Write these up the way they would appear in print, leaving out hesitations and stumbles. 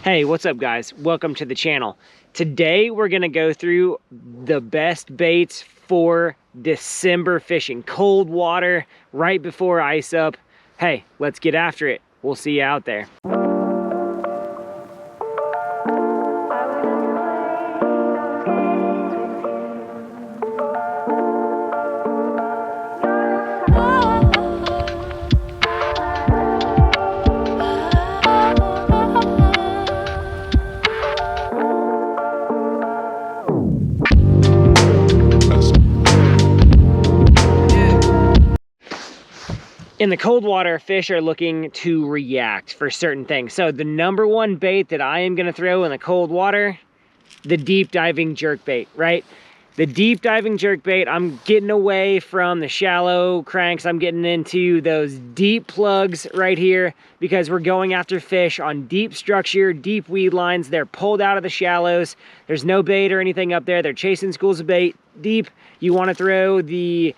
Hey, what's up guys? Welcome to the channel. Today we're gonna go through the best baits for December fishing. Cold water, right before ice up. Hey, let's get after it. We'll see you out there. In the cold water, fish are looking to react for certain things. So the number one bait that I am gonna throw in the cold water, the deep diving jerk bait, right? The deep diving jerk bait, I'm getting away from the shallow cranks. I'm getting into those deep plugs right here because we're going after fish on deep structure, deep weed lines. They're pulled out of the shallows. There's no bait or anything up there. They're chasing schools of bait deep. You wanna throw the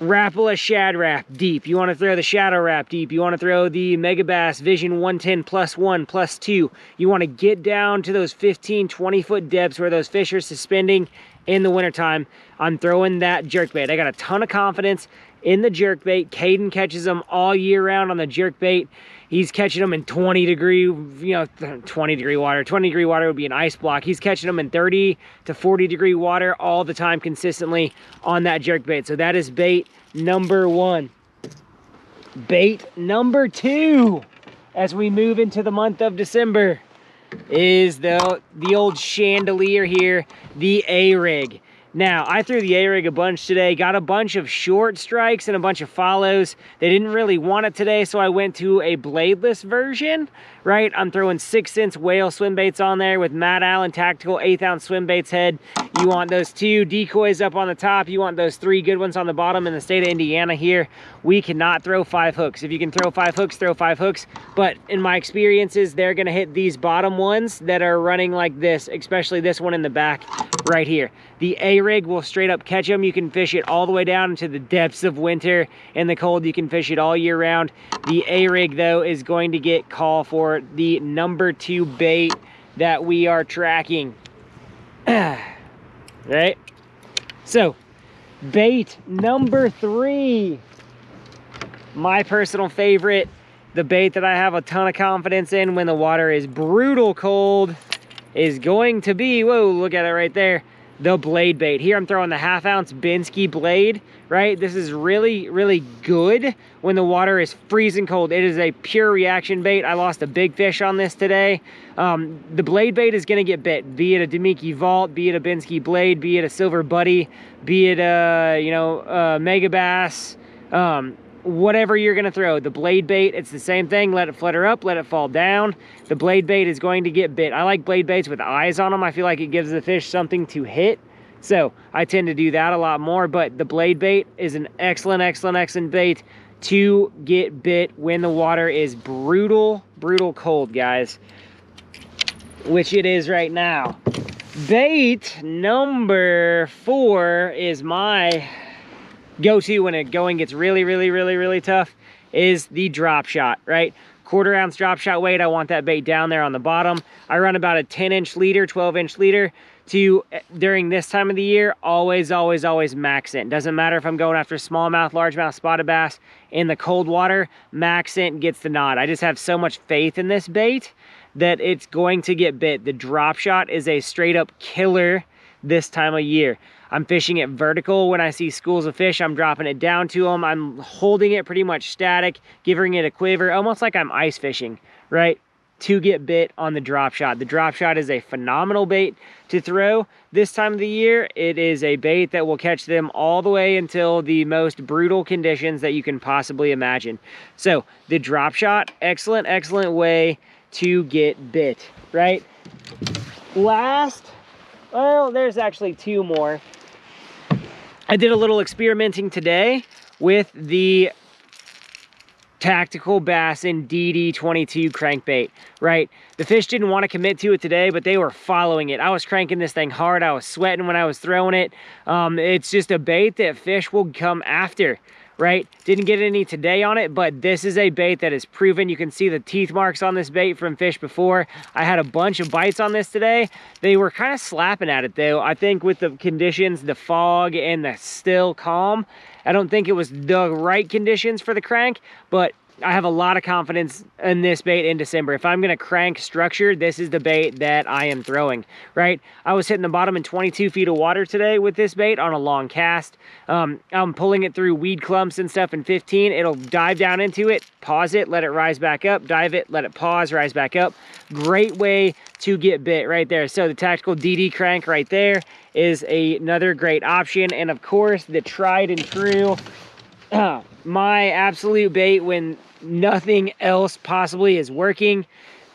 Rapala Shad Wrap deep. You want to throw the Shadow Wrap deep. You want to throw the Megabass Vision 110 +1 +2. You want to get down to those 15, 20 foot depths where those fish are suspending in the wintertime. I'm throwing that jerkbait. I got a ton of confidence in the jerkbait. Caden catches them all year round on the jerkbait. He's catching them in 20 degree water. 20 degree water would be an ice block. He's catching them in 30 to 40 degree water all the time consistently on that jerkbait. So that is bait number one. Bait number two, as we move into the month of December, is the old chandelier here, the A-rig. Now, I threw the A-rig a bunch today, got a bunch of short strikes and a bunch of follows. They didn't really want it today, so I went to a bladeless version, right? I'm throwing 6-inch whale swim baits on there with Matt Allen Tactical 1/8 ounce swim baits head. You want those 2 decoys up on the top. You want those 3 good ones on the bottom. In the state of Indiana here, we cannot throw 5 hooks. If you can throw 5 hooks, throw 5 hooks. But in my experiences, they're gonna hit these bottom ones that are running like this, especially this one in the back right here. The A-rig will straight up catch them. You can fish it all the way down into the depths of winter. In the cold, you can fish it all year round. The A-rig, though, is going to get call for the number 2 bait that we are tracking. Right? So, bait number 3. My personal favorite, the bait that I have a ton of confidence in when the water is brutal cold, is going to be, whoa, look at it right there, the blade bait. Here I'm throwing the 1/2 ounce Binsky blade, right? This is really, really good when the water is freezing cold. It is a pure reaction bait. I lost a big fish on this today. The blade bait is gonna get bit, be it a Demiki Vault, be it a Binsky blade, be it a Silver Buddy, be it a, Megabass, whatever you're gonna throw. The blade bait, it's the same thing. Let it flutter up, let it fall down. The blade bait is going to get bit. I like blade baits with eyes on them. I feel like it gives the fish something to hit. So I tend to do that a lot more, but the blade bait is an excellent, excellent, excellent bait to get bit when the water is brutal, brutal cold, guys, which it is right now. Bait number 4 is my go-to when it going gets really, really, really, really tough, is the drop shot, right? 1/4 ounce drop shot weight. I want that bait down there on the bottom. I run about a 10-inch leader, 12-inch leader to, during this time of the year, always, always, always max in. Doesn't matter if I'm going after smallmouth, largemouth, spotted bass in the cold water, max in gets the nod. I just have so much faith in this bait that it's going to get bit. The drop shot is a straight up killer this time of year. I'm fishing it vertical. When I see schools of fish, I'm dropping it down to them. I'm holding it pretty much static, giving it a quiver, almost like I'm ice fishing, right? To get bit on the drop shot. The drop shot is a phenomenal bait to throw this time of the year. It is a bait that will catch them all the way until the most brutal conditions that you can possibly imagine. So the drop shot, excellent, excellent way to get bit, right? Last, well, there's actually 2 more. I did a little experimenting today with the Tactical Bass in DD22 crankbait, right? The fish didn't want to commit to it today, but they were following it. I was cranking this thing hard. I was sweating when I was throwing it. It's just a bait that fish will come after, right? Didn't get any today on it, but this is a bait that is proven. You can see the teeth marks on this bait from fish before. I had a bunch of bites on this today. They were kind of slapping at it though. I think with the conditions, the fog and the still calm, I don't think it was the right conditions for the crank, but I have a lot of confidence in this bait in December. If I'm gonna crank structure, this is the bait that I am throwing, right? I was hitting the bottom in 22 feet of water today with this bait on a long cast. I'm pulling it through weed clumps and stuff in 15. It'll dive down into it, pause it, let it rise back up, dive it, let it pause, rise back up. Great way to get bit right there. So the tactical DD crank right there is another great option. And of course, the tried and true, my absolute bait when nothing else possibly is working,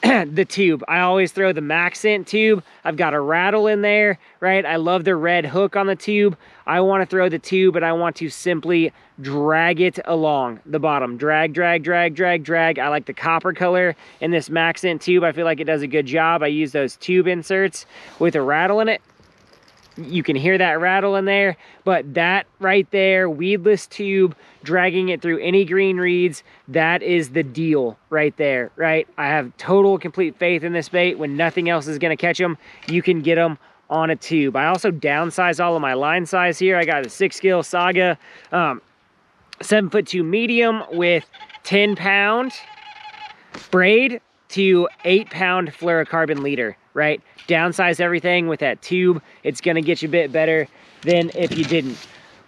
the tube. I always throw the Maxent tube. I've got a rattle in there, right? I love the red hook on the tube. I want to throw the tube, but I want to simply drag it along the bottom. Drag, drag, drag, drag, drag. I like the copper color in this Maxent tube. I feel like it does a good job. I use those tube inserts with a rattle in it. You can hear that rattle in there, but that right there, weedless tube, dragging it through any green reeds, that is the deal right there, right? I have total, complete faith in this bait. When nothing else is gonna catch them, you can get them on a tube. I also downsized all of my line size here. I got a 6-scale Saga, 7'2" medium with 10-pound braid to 8-pound fluorocarbon leader, right? Downsize everything with that tube. It's gonna get you a bit better than if you didn't.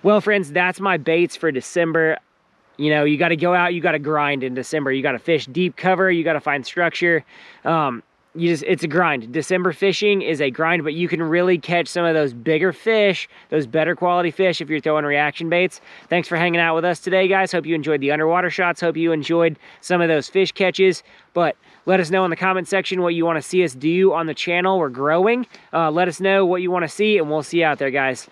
Well, friends, that's my baits for December. You know, you gotta go out, you gotta grind in December. You gotta fish deep cover, you gotta find structure. It's a grind. December fishing is a grind, but you can really catch some of those bigger fish, those better quality fish if you're throwing reaction baits. Thanks for hanging out with us today, guys. Hope you enjoyed the underwater shots. Hope you enjoyed some of those fish catches. But let us know in the comment section what you want to see us do on the channel. We're growing. Let us know what you want to see, and we'll see you out there, guys.